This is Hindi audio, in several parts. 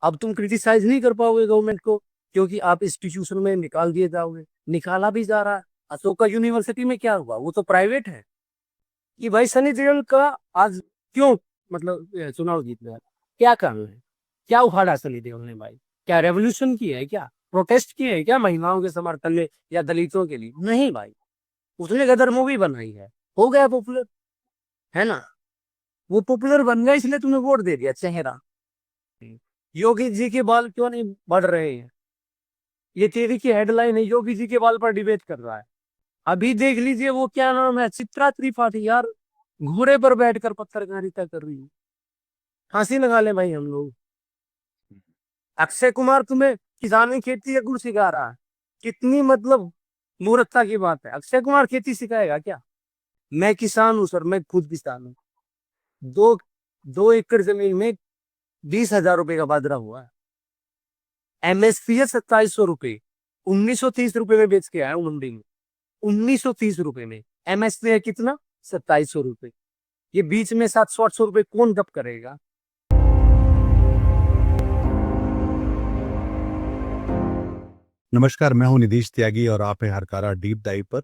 अब तुम क्रिटिसाइज नहीं कर पाओगे गवर्नमेंट को, क्योंकि आप इंस्टीट्यूशन में निकाल दिए जाओगे। निकाला भी जा रहा है। अशोका यूनिवर्सिटी में क्या हुआ, वो तो प्राइवेट है। कि भाई सनी देओल का आज क्यों, मतलब चुनाव जीत गया, क्या कारण है? क्या उखाड़ा सनी देओल ने भाई? क्या रेवोल्यूशन की है क्या? प्रोटेस्ट की है क्या महिलाओं के समर्थन में या दलितों के लिए? नहीं भाई। उसने गदर मूवी बनाई है, हो गया पॉपुलर, है ना? वो पॉपुलर बन गया इसलिए तुमने वोट दे दिया, चेहरा। योगी जी के बाल क्यों नहीं बढ़ रहे हैं? ये तेरी की हेडलाइन है, योगी जी के बाल पर डिबेट कर रहा है। अभी देख लीजिए, वो क्या नाम है, चित्रा त्रिपाठी यार, घोड़े पर बैठकर पत्रकारिता कर रही है। फांसी लगा ले भाई हम लोग। अक्षय कुमार तुम्हें किसानी खेती का गुण सिखा रहा है। कितनी मतलब मूर्खता की बात है। अक्षय कुमार खेती सिखाएगा क्या? मैं किसान हूँ सर, मैं खुद किसान हूँ। दो 2 एकड़ जमीन में 20,000 रुपए का बाजरा हुआ है। एमएसपी है 2700 रुपए। 1930 रुपए में बेच के आया हूँ मंडी में। 1930 रुपए में। एमएसपी है कितना? 2700 रुपए। ये बीच में 700-800 रुपए कौन गप करेगा? नमस्कार, मैं हूं निधीश त्यागी और आप हैं हरकारा डीप डाइव पर।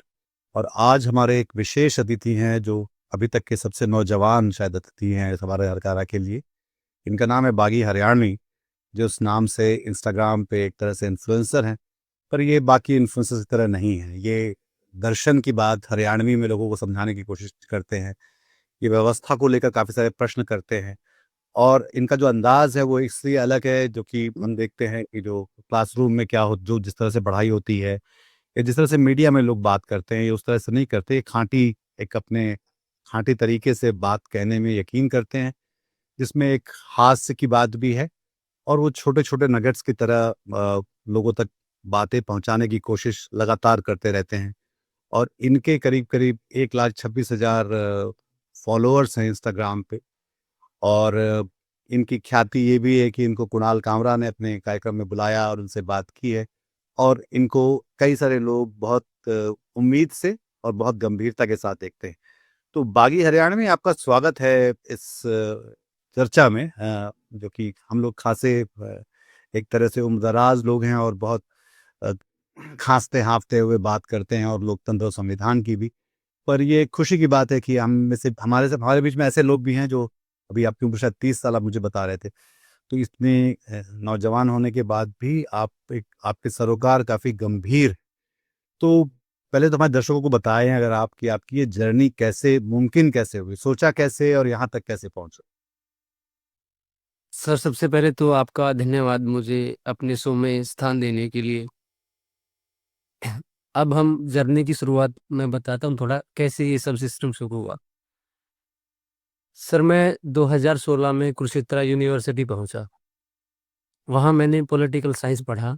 और आज हमारे एक विशेष अतिथि हैं जो अभी तक के सबसे नौजवान शायद अतिथि हैं हमारे हरकारा के लिए। इनका नाम है बागी हरियाणवी, जो उस नाम से इंस्टाग्राम पे एक तरह से इन्फ्लुएंसर हैं। पर ये बाकी इन्फ्लुएंसर की तरह नहीं है। ये दर्शन की बात हरियाणवी में लोगों को समझाने की कोशिश करते हैं। ये व्यवस्था को लेकर काफ़ी सारे प्रश्न करते हैं। और इनका जो अंदाज है वो इसलिए अलग है, जो कि हम देखते हैं कि जो क्लासरूम में क्या हो, जो जिस तरह से पढ़ाई होती है या जिस तरह से मीडिया में लोग बात करते हैं, ये उस तरह से नहीं करते। ये खांटी, एक अपने खांटी तरीके से बात कहने में यकीन करते हैं, जिसमें एक हास्य की बात भी है। और वो छोटे छोटे नगेट्स की तरह लोगों तक बातें पहुंचाने की कोशिश लगातार करते रहते हैं। और इनके करीब करीब 1,26,000 फॉलोअर्स हैं इंस्टाग्राम पे। और इनकी ख्याति ये भी है कि इनको कुणाल कामरा ने अपने कार्यक्रम में बुलाया और उनसे बात की है। और इनको कई सारे लोग बहुत उम्मीद से और बहुत गंभीरता के साथ देखते हैं। तो बागी हरियाणा में आपका स्वागत है इस चर्चा में, जो कि हम लोग खासे एक तरह से उम्रदराज लोग हैं और बहुत अ, खांसते हाँफते हुए बात करते हैं, और लोकतंत्र और संविधान की भी। पर ये खुशी की बात है कि हम में से हमारे बीच में ऐसे लोग भी हैं जो, अभी आपकी उम्र शायद 30 साल, आप मुझे बता रहे थे। तो इसमें नौजवान होने के बाद भी आप एक, आपके सरोकार काफ़ी गंभीर। तो पहले तो हमारे दर्शकों को बताएं, अगर आपकी आपकी ये जर्नी कैसे मुमकिन कैसे हुई, सोचा कैसे और यहाँ तक कैसे पहुंचे? सर सबसे पहले तो आपका धन्यवाद मुझे अपने शो में स्थान देने के लिए। अब हम जर्नी की शुरुआत मैं बताता हूँ थोड़ा, कैसे ये सब सिस्टम शुरू हुआ। सर मैं 2016 में कुरुक्षेत्र यूनिवर्सिटी पहुंचा। वहां मैंने पॉलिटिकल साइंस पढ़ा।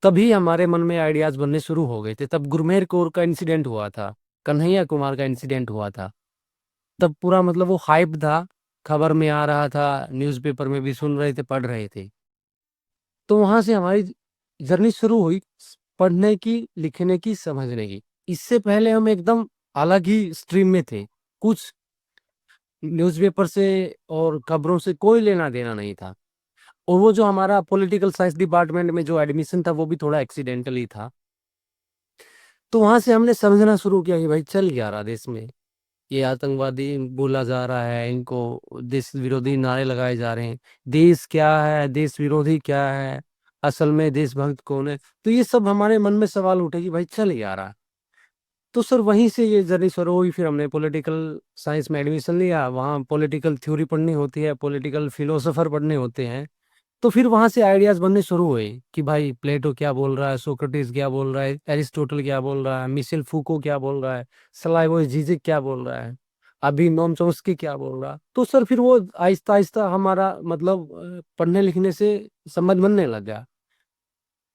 तभी हमारे मन में आइडियाज बनने शुरू हो गए थे। तब गुरमेहर कौर का इंसिडेंट हुआ था, कन्हैया कुमार का इंसिडेंट हुआ था। तब पूरा मतलब वो हाइप था, खबर में आ रहा था, न्यूज़पेपर में भी सुन रहे थे, पढ़ रहे थे। तो वहां से हमारी जर्नी शुरू हुई, पढ़ने की, लिखने की, समझने की। इससे पहले हम एकदम अलग ही स्ट्रीम में थे। कुछ न्यूज़पेपर से और खबरों से कोई लेना देना नहीं था। और वो जो हमारा पॉलिटिकल साइंस डिपार्टमेंट में जो एडमिशन था वो भी थोड़ा एक्सीडेंटली था। तो वहां से हमने समझना शुरू किया कि भाई चल क्या रहा देश में, ये आतंकवादी बोला जा रहा है, इनको देश विरोधी नारे लगाए जा रहे हैं। देश क्या है, देश विरोधी क्या है, असल में देशभक्त कौन है? तो ये सब हमारे मन में सवाल उठे कि भाई चल क्या रहा। तो सर वहीं से ये जर्नी शुरू हुई। फिर हमने पॉलिटिकल साइंस में एडमिशन लिया। वहाँ पॉलिटिकल थ्योरी पढ़नी होती है, पॉलिटिकल फिलोसोफर पढ़ने होते हैं। तो फिर वहां से आइडियाज बनने शुरू हुए कि भाई प्लेटो क्या बोल रहा है, सोक्रेटिस क्या बोल रहा है, एरिस्टोटल क्या बोल रहा है, मिशेल फूको क्या बोल रहा है, स्लाइवोस जीजे क्या बोल रहा है, अभी नोम चॉम्स्की क्या बोल रहा है। तो सर फिर वो आहिस्ता आहिस्ता हमारा मतलब पढ़ने लिखने से संबंध बनने लग गया।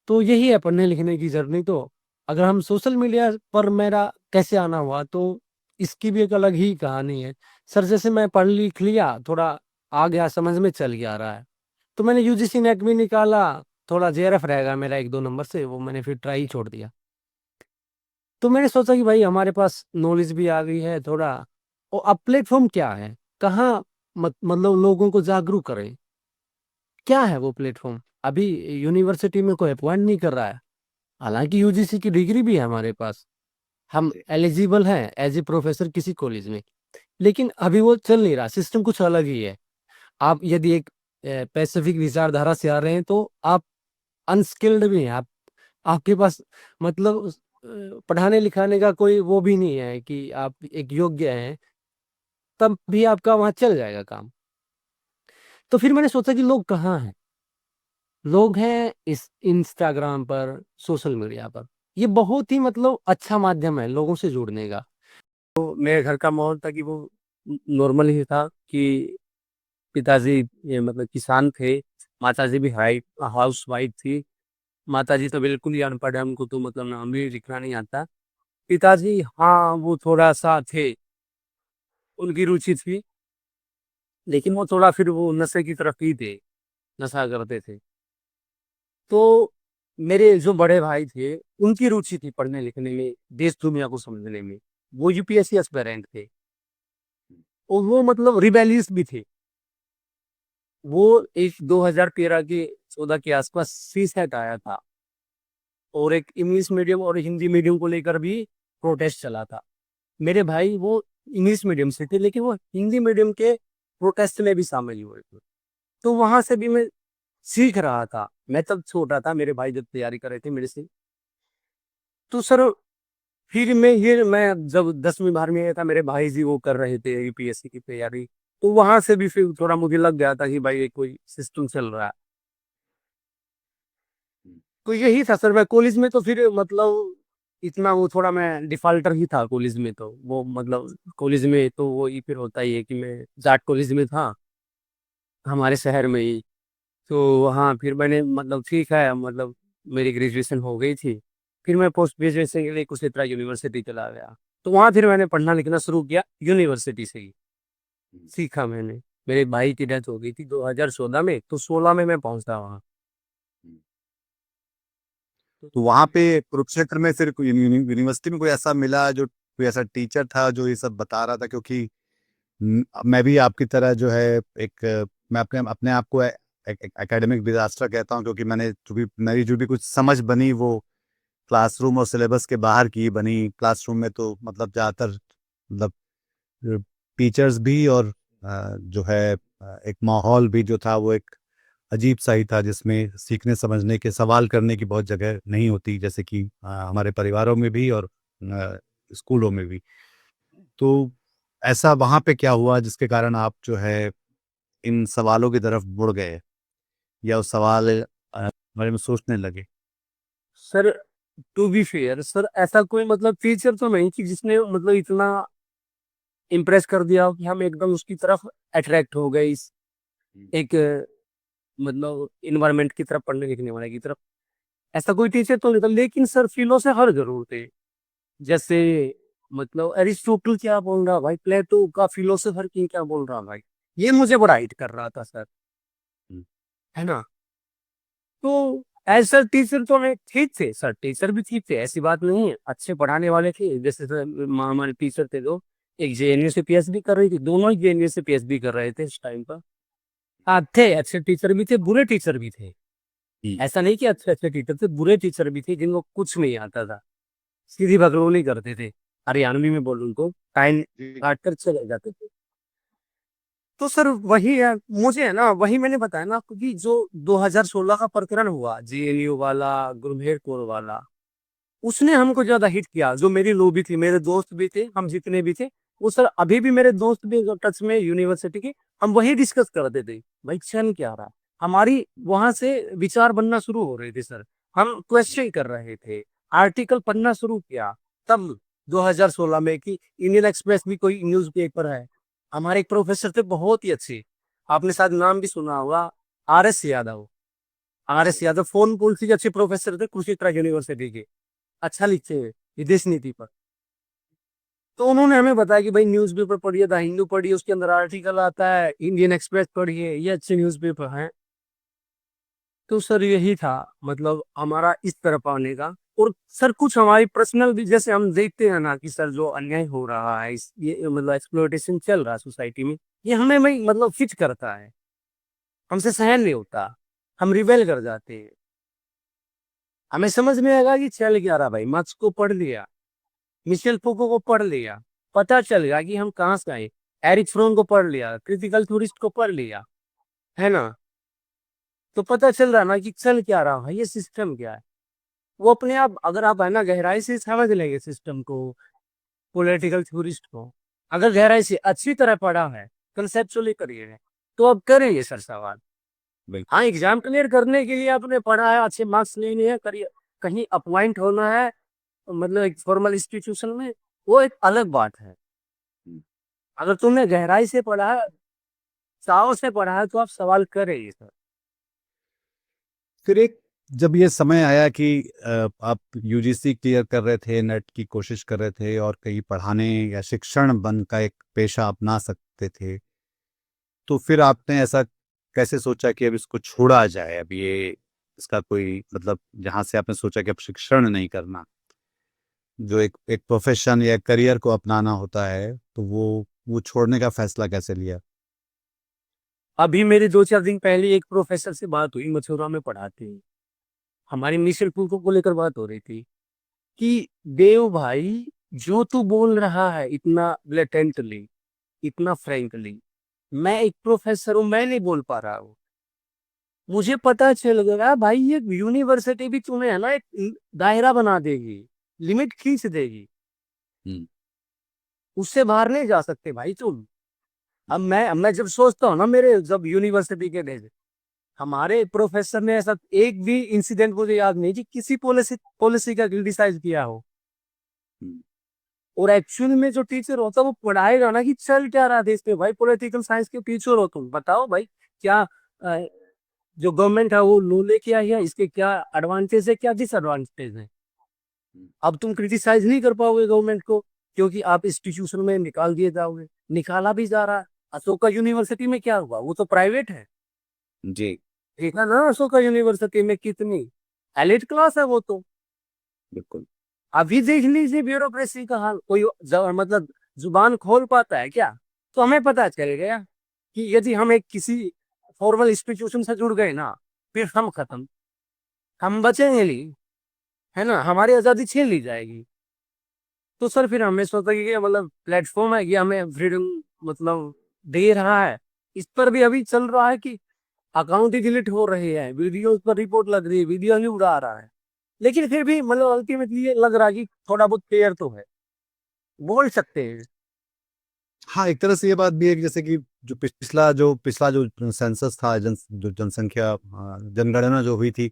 तो यही है पढ़ने लिखने की जर्नी। तो अगर हम सोशल मीडिया पर मेरा कैसे आना हुआ, तो इसकी भी एक अलग ही कहानी है। सर जैसे मैं पढ़ लिख लिया, थोड़ा आ गया, समझ में चल गया रहा है। तो मैंने यूजीसी नेट भी निकाला। थोड़ा जेआरएफ रहेगा मेरा 1-2 नंबर से, वो मैंने फिर ट्राई ही छोड़ दिया। तो मैंने सोचा कि भाई हमारे पास नॉलेज भी आ गई है थोड़ा, और अब प्लेटफॉर्म क्या है, कहाँ मतलब लोगों को जागरूक करें। क्या है वो प्लेटफॉर्म? अभी यूनिवर्सिटी में कोई अपॉइंट नहीं कर रहा है, हालांकि यूजीसी की डिग्री भी है हमारे पास, हम एलिजिबल हैं एज ए प्रोफेसर किसी कॉलेज में, लेकिन अभी वो चल नहीं रहा, सिस्टम कुछ अलग ही है। आप यदि एक पैसिफिक विचारधारा से आ रहे हैं तो आप अनस्किल्ड भी हैं, आप आपके पास मतलब पढ़ाने लिखाने का कोई वो भी नहीं है कि आप एक योग्य हैं, तब भी आपका वहाँ चल जाएगा काम। तो फिर मैंने सोचा कि लोग कहाँ हैं? लोग हैं इस इंस्टाग्राम पर, सोशल मीडिया पर। ये बहुत ही मतलब अच्छा माध्यम है लोगों से जुड़ने का। तो मेरे घर का माहौल था कि वो नॉर्मल ही था कि पिताजी ये मतलब किसान थे, माताजी भी हाउस वाइफ थी। माताजी तो बिल्कुल ही अनपढ़ है, उनको तो मतलब नाम भी लिखना नहीं आता। पिताजी हाँ वो थोड़ा सा थे, उनकी रुचि थी, लेकिन वो थोड़ा फिर वो नशे की तरफ ही थे, नशा करते थे। तो मेरे जो बड़े भाई थे, उनकी रुचि थी पढ़ने लिखने में, देश दुनिया को समझने में। वो यूपीएससी एस्पिरेंट थे और वो मतलब रिबेलियस भी थे। वो इस 2013 के 14 के आसपास सीसैट आया था और एक इंग्लिश मीडियम और हिंदी मीडियम को लेकर भी प्रोटेस्ट चला था। मेरे भाई वो इंग्लिश मीडियम से थे, लेकिन वो हिंदी मीडियम के प्रोटेस्ट में भी शामिल हुए थे। तो वहां से भी मैं सीख रहा था। मैं तब छोटा था, मेरे भाई जब तैयारी कर रहे थे मेरे से। तो सर फिर मैं जब 10वीं 12वीं में था, मेरे भाई जी वो कर रहे थे यूपीएससी की तैयारी। तो वहां से भी फिर थोड़ा मुझे लग गया था कि भाई ये कोई सिस्टम चल रहा है। तो यही था सर। मैं कॉलेज में तो फिर मतलब इतना वो थोड़ा मैं डिफाल्टर ही था कॉलेज में। तो वो मतलब कॉलेज में तो वो ही फिर होता ही है कि मैं जाट कॉलेज में था हमारे शहर में ही। तो वहाँ फिर मैंने मतलब ठीक है मतलब मेरी ग्रेजुएशन हो गई थी। फिर मैं पोस्ट ग्रेजुएशन के लिए कुरुक्षेत्र यूनिवर्सिटी चला गया। तो वहाँ फिर मैंने पढ़ना लिखना शुरू किया यूनिवर्सिटी से ही सीखा मैंने। मेरे भाई की डेथ हो गई थी 2014 में, तो 16 में मैं पहुंचा वहाँ। तो वहां पे कुरुक्षेत्र में फिर यूनिवर्सिटी में कोई ऐसा मिला जो कोई ऐसा टीचर था जो ये सब बता रहा था? क्योंकि मैं भी आपकी तरह जो है मैं अपने अपने आप को एक एकेडमिक डिजास्टर कहता हूँ, क्योंकि मैंने मेरी जो भी कुछ समझ बनी वो क्लासरूम और सिलेबस के बाहर की बनी। क्लासरूम में तो मतलब ज़्यादातर मतलब टीचर्स भी और जो है एक माहौल भी जो था वो एक अजीब सा ही था, जिसमें सीखने समझने के सवाल करने की बहुत जगह नहीं होती, जैसे कि हमारे परिवारों में भी और स्कूलों में भी। तो ऐसा वहाँ पे क्या हुआ जिसके कारण आप जो है इन सवालों की तरफ मुड़ गए या उस सवाल बारे में सोचने लगे? Sir to be fair sir, ऐसा कोई मतलब टीचर तो नहीं कि जिसने मतलब इतना इम्प्रेस कर दिया हो कि हम एकदम उसकी तरफ अट्रैक्ट हो गए इस एक मतलब इन्वायरमेंट की तरफ, पढ़ने लिखने वाले की तरफ। ऐसा कोई टीचर तो नहीं था, लेकिन सर फिलोसोफर जरूर थे। जैसे मतलब एरिस्टोटल क्या बोल रहा भाई, प्लेटो का फिलोसोफर की क्या बोल रहा भाई, ये मुझे बड़ा हिट कर रहा था सर, हम्म। है ना। तो एज सर टीचर तो मैं ठीक थे सर, टीचर भी ठीक थे, ऐसी बात नहीं है, अच्छे पढ़ाने वाले थे। जैसे सर हमारे टीचर थे दो, एक जेएनयू से पीएचडी कर रही थी, दोनों ही जेएनयू से पीएचडी कर रहे थे इस टाइम पर। हाँ थे, अच्छे टीचर भी थे, बुरे टीचर भी थे। ऐसा नहीं कि अच्छे अच्छे टीचर थे, बुरे टीचर भी थे जिनको कुछ नहीं आता था, सीधी बकलोली करते थे, हरियाणवी में बोलूं तो टाइम जी। काट कर चले जाते थे। तो सर वही है, मुझे है ना, वही मैंने बताया ना, क्योंकि जो 2016 का प्रकरण हुआ जेएनयू वाला, गुरमेर कोर वाला, उसने हमको ज्यादा हिट किया। जो मेरी लॉबी थी, मेरे दोस्त भी थे, हम जितने भी थे, वो सर अभी भी मेरे दोस्त भी टच में यूनिवर्सिटी के, हम वही डिस्कस करते थे भाई चल क्या रहा। हमारी वहां से विचार बनना शुरू हो रहे थे सर, हम क्वेश्चन कर रहे थे, आर्टिकल पढ़ना शुरू किया तब 2016 में कि इंडियन एक्सप्रेस भी कोई न्यूज पेपर है। हमारे एक प्रोफेसर थे बहुत ही अच्छे, आपने शायद नाम भी सुना होगा, R S Yadav. R S Yadav phone policy के अच्छे प्रोफेसर थे कुरुक्षेत्र यूनिवर्सिटी के, अच्छा लिखते हैं विदेश नीति पर। तो उन्होंने हमें बताया कि भाई न्यूज़पेपर पढ़िए, द हिंदू पढ़िए, उसके अंदर आर्टिकल आता है, इंडियन एक्सप्रेस पढ़िए, ये अच्छे न्यूज़पेपर हैं। तो सर यही था मतलब हमारा इस तरफ आने का। और सर कुछ हमारी पर्सनल भी, जैसे हम देखते हैं ना कि सर जो अन्याय हो रहा है, ये मतलब एक्सप्लॉयटेशन चल रहा है सोसाइटी में, ये हमें भाई मतलब फिट करता है। हमसे सहन नहीं होता, हम रिबेल कर जाते हैं। हमें समझ में आएगा कि चल क्या रहा भाई, मार्क्स को पढ़ लिया, मिशेल फूको को पढ़ लिया, पता चल गया कि हम कहाँ से आए, एरिक फ्रोम को पढ़ लिया, क्रिटिकल थ्योरिस्ट को पढ़ लिया, है ना, तो पता चल रहा ना कि चल क्या रहा है, ये सिस्टम क्या है। वो अपने आप, अगर आप है ना गहराई से समझ लेंगे सिस्टम को, पॉलिटिकल थ्योरिस्ट को, अगर गहराई से अच्छी तरह पढ़ा है, कंसेप्चुअली करिए, तो अब करेंगे सर सवाल। बिल्कुल। हाँ, एग्जाम क्लियर करने के लिए आपने पढ़ा है, अच्छे मार्क्स लेने हैं, करिए, कहीं अपॉइंट होना है, मतलब एक फॉर्मल इंस्टीट्यूशन में, वो एक अलग बात है। अगर तुमने गहराई से पढ़ा है, चाव से पढ़ा है, तो आप सवाल करेंगे सर। फिर एक जब ये समय आया कि आप यूजीसी क्लियर कर रहे थे, नेट की कोशिश कर रहे थे और कहीं पढ़ाने या शिक्षण बन का एक पेशा अपना सकते थे, तो फिर आपने ऐसा कैसे सोचा कि अब इसको छोड़ा जाए, अब ये इसका कोई मतलब जहाँ से आपने सोचा कि अब शिक्षण नहीं करना, जो एक एक प्रोफेशन या करियर को अपनाना होता है, तो वो छोड़ने का फैसला कैसे लिया? अभी मेरे 2-4 दिन पहले एक प्रोफेसर से बात हुई, मथुरा में पढ़ाते हैं, हमारी मिशन को लेकर बात हो रही थी कि देव भाई, जो तू बोल रहा है इतना ब्लेटेंटली, इतना फ्रैंकली, मैं एक प्रोफेसर हूं, मैं नहीं बोल पा रहा हूँ। मुझे पता चल गया भाई, ये यूनिवर्सिटी भी तुम्हें है ना एक दायरा बना देगी, लिमिट खींच देगी, हम्म। उससे बाहर नहीं जा सकते भाई तुम। अब मैं जब सोचता हूँ ना, मेरे जब यूनिवर्सिटी के डेज, हमारे प्रोफेसर ने ऐसा एक भी इंसिडेंट मुझे याद नहीं कि किसी पॉलिसी पॉलिसी का क्रिटिसाइज किया हो। हम्म। और एक्चुअली में जो टीचर होता है वो पढ़ाएगा ना कि चल क्या रहा है देश में भाई, पॉलिटिकल साइंस के टीचर हो तुम, बताओ भाई क्या जो गवर्नमेंट है वो लो लेके आई है, इसके क्या एडवांटेज है, क्या डिसएडवांटेज है। अब तुम क्रिटिसाइज नहीं कर पाओगे गवर्नमेंट को, क्योंकि आप इंस्टीट्यूशन में निकाल दिए जाओगे, निकाला भी जा रहा है। अशोका यूनिवर्सिटी में क्या हुआ, वो तो प्राइवेट है, जी। देखा ना अशोका यूनिवर्सिटी में कितनी एलिट क्लास है वो तो। बिल्कुल। अभी देख लीजिए ब्यूरोक्रेसी का हाल, कोई मतलब जुबान खोल पाता है क्या। तो हमें पता चल गया कि यदि हम एक किसी फॉर्मल इंस्टीट्यूशन से जुड़ गए ना, फिर हम खत्म, हम बचेंगे नहीं, है ना, हमारी आजादी छीन ली जाएगी। तो सर फिर हमें सोचा कि ये मतलब प्लेटफॉर्म है, ये हमें फ्रीडम मतलब दे रहा है, इस पर भी अभी चल रहा है कि अकाउंट ही डिलीट हो रहे हैं, वीडियो पर रिपोर्ट लग रही है, वीडियो ही उड़ा रहा है। लेकिन फिर भी मतलब अल्टीमेटली ये लग रहा है कि थोड़ा बहुत फेयर तो है, बोल सकते हैं। हाँ, एक तरह से ये बात भी है कि जैसे कि जो पिछला जो सेंसस था, जो जनसंख्या जनगणना जो हुई थी,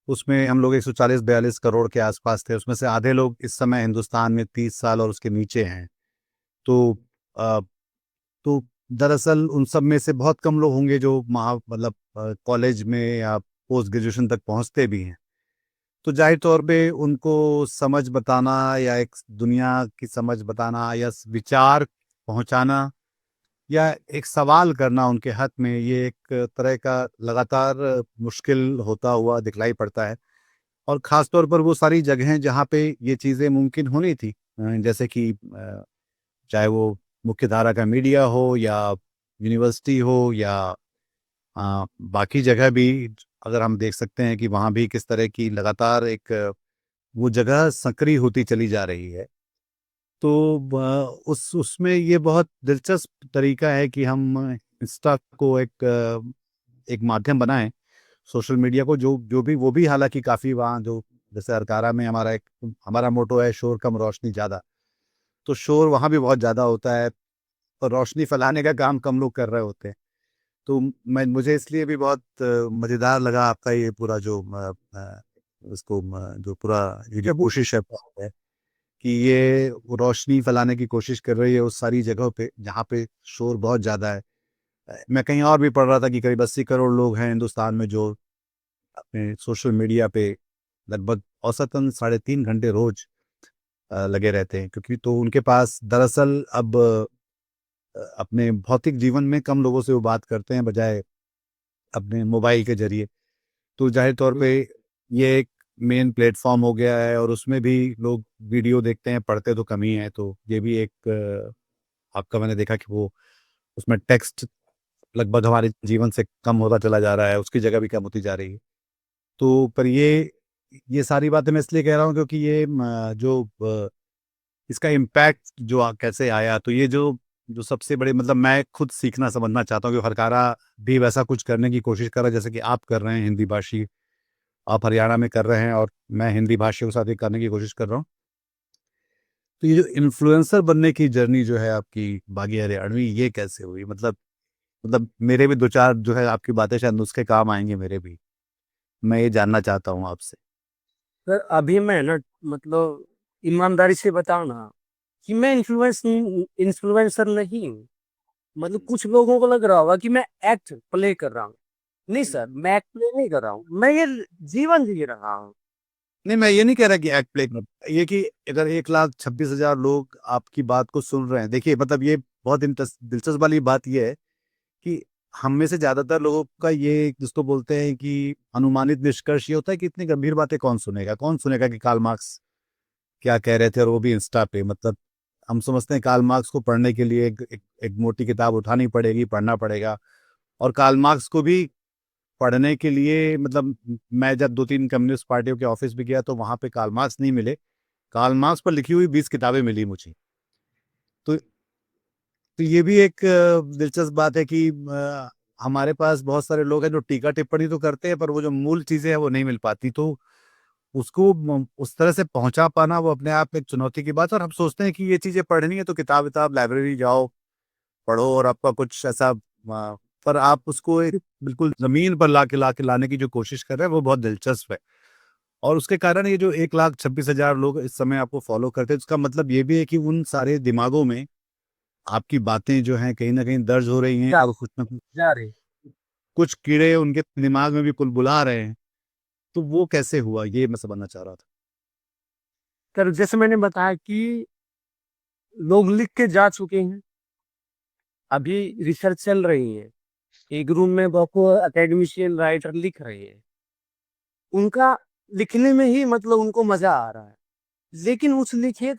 उसमें हम लोग 140-42 करोड़ के आसपास थे, उसमें से आधे लोग इस समय हिंदुस्तान में 30 साल और उसके नीचे हैं। तो अ, तो दरअसल उन सब में से बहुत कम लोग होंगे जो मतलब कॉलेज में या पोस्ट ग्रेजुएशन तक पहुंचते भी हैं। तो जाहिर तौर पे उनको समझ बताना या एक दुनिया की समझ बताना या विचार पहुंचाना या एक सवाल करना उनके हक में, ये एक तरह का लगातार मुश्किल होता हुआ दिखलाई पड़ता है। और ख़ास तौर पर वो सारी जगहें जहाँ पे ये चीज़ें मुमकिन होनी थी, जैसे कि चाहे वो मुख्य धारा का मीडिया हो या यूनिवर्सिटी हो या बाकी जगह भी, अगर हम देख सकते हैं कि वहाँ भी किस तरह की लगातार एक वो जगह संकरी होती चली जा रही है। तो उस उसमें ये बहुत दिलचस्प तरीका है कि हम इंस्टा को एक माध्यम बनाएं, सोशल मीडिया को, जो जो भी वो भी हालांकि काफ़ी वहाँ जो, जैसे अरकारा में हमारा मोटो है शोर कम रोशनी ज़्यादा, तो शोर वहाँ भी बहुत ज़्यादा होता है और रोशनी फैलाने का काम कम लोग कर रहे होते हैं। तो मुझे इसलिए भी बहुत मज़ेदार लगा आपका ये पूरा जो जो पूरा ये जो कोशिश है कि ये रोशनी फैलाने की कोशिश कर रही है उस सारी जगहों पे जहाँ पे शोर बहुत ज़्यादा है। मैं कहीं और भी पढ़ रहा था कि करीब 80 करोड़ लोग हैं हिंदुस्तान में जो अपने सोशल मीडिया पे लगभग औसतन 3.5 घंटे रोज लगे रहते हैं, क्योंकि तो उनके पास दरअसल अब अपने भौतिक जीवन में कम लोगों से वो बात करते हैं बजाय अपने मोबाइल के जरिए। तो जाहिर तौर पे ये एक मेन प्लेटफॉर्म हो गया है और उसमें भी लोग वीडियो देखते हैं, पढ़ते तो कम ही है। तो ये भी एक आपका मैंने देखा कि वो उसमें टेक्स्ट लगभग हमारे जीवन से कम होता चला जा रहा है, उसकी जगह भी कम होती जा रही है। तो पर ये सारी बातें मैं इसलिए कह रहा हूँ क्योंकि ये इसका इम्पैक्ट जो कैसे आया, तो ये जो जो सबसे बड़े मतलब मैं खुद सीखना समझना चाहता हूँ कि हरकारा भी वैसा कुछ करने की कोशिश कर रहा है जैसे कि आप कर रहे हैं, हिंदी भाषी आप हरियाणा में कर रहे हैं और मैं हिंदी भाषियों के साथ ये करने की कोशिश कर रहा हूँ। तो ये जो इन्फ्लुएंसर बनने की जर्नी जो है आपकी बागी हरियाणवी, ये कैसे हुई? मतलब मेरे भी दो चार जो है आपकी बातें शायद नुस्खे काम आएंगे मेरे भी, मैं ये जानना चाहता हूँ आपसे। सर अभी मैं ना मतलब ईमानदारी से बताऊं ना कि मैं इन्फ्लुएंसर नहीं हूँ। मतलब कुछ लोगों को लग रहा होगा कि मैं एक्ट प्ले कर रहा हूँ। नहीं सर, मैं एक्ट प्ले नहीं कर रहा हूँ, मैं ये जीवन जी रहा हूँ। नहीं, मैं ये नहीं कह रहा कि एक्ट प्ले कर, ये कि अगर 1,26,000 लोग आपकी बात को सुन रहे हैं, देखिए मतलब ये बहुत दिलचस्प वाली बात ये है कि हम में से ज्यादातर लोगों का ये जिसको बोलते हैं कि अनुमानित निष्कर्ष ये होता है कि इतनी गंभीर बातें कौन सुनेगा कि कार्ल मार्क्स क्या कह रहे थे, और वो भी इंस्टा पे। मतलब हम समझते हैं कार्ल मार्क्स को पढ़ने के लिए एक मोटी किताब उठानी पड़ेगी, पढ़ना पड़ेगा। और कार्ल मार्क्स को भी पढ़ने के लिए मतलब मैं जब 2-3 कम्युनिस्ट पार्टियों के ऑफिस भी गया तो वहां पे कार्ल मार्क्स नहीं मिले, कार्ल मार्क्स पर लिखी हुई 20 किताबें मिली मुझे। तो ये भी एक दिलचस्प बात है कि हमारे पास बहुत सारे लोग हैं जो टीका टिप्पणी तो करते हैं पर वो जो मूल चीजें हैं वो नहीं मिल पाती, तो उसको उस तरह से पहुंचा पाना वो अपने आप में एक चुनौती की बात है। और हम सोचते हैं कि ये चीजें पढ़नी है तो किताब लाइब्रेरी जाओ, पढ़ो और आपका कुछ ऐसा पर आप उसको एक बिल्कुल जमीन पर ला के लाने की जो कोशिश कर रहे हैं वो बहुत दिलचस्प है। और उसके कारण ये जो 1,26,000 लोग इस समय आपको फॉलो करते हैं, उसका मतलब ये भी है कि उन सारे दिमागों में आपकी बातें जो हैं कहीं ना कहीं दर्ज हो रही हैं, जा और कुछ ना जा रहे। कुछ कीड़े उनके दिमाग में भी बुलबुला रहे हैं। तो वो कैसे हुआ, ये मैं समझना चाह रहा था। सर जैसे मैंने बताया कि लोग लिख के जा चुके हैं, अभी रिसर्च चल रही है, एक रूम में बहु एकेडमिशियन राइटर लिख रहे हैं, उनका लिखने में ही मतलब उनको मजा आ रहा है। लेकिन उस लिखे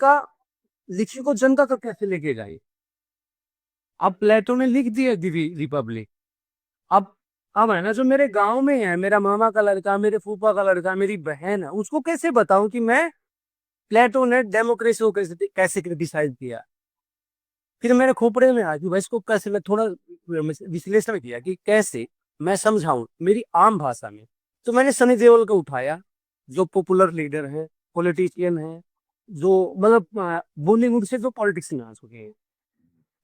को जनता तक कैसे लेके जाए? अब प्लेटो ने लिख दिया दी रिपब्लिक। अब अब है ना, जो मेरे गांव में है, मेरा मामा का लड़का, मेरे फूफा का लड़का, मेरी बहन है, उसको कैसे बताऊं कि मैं प्लेटो ने डेमोक्रेसी को कैसे कैसे क्रिटिसाइज किया? फिर मेरे खोपड़े में आ कि भाई इसको कैसे, मैं थोड़ा विश्लेषण किया कि कैसे मैं समझाऊं मेरी आम भाषा में। तो मैंने सनी देओल को उठाया, जो पॉपुलर लीडर है, पॉलिटिशियन है, जो मतलब बॉलीवुड से जो पॉलिटिक्स में आ चुके हैं।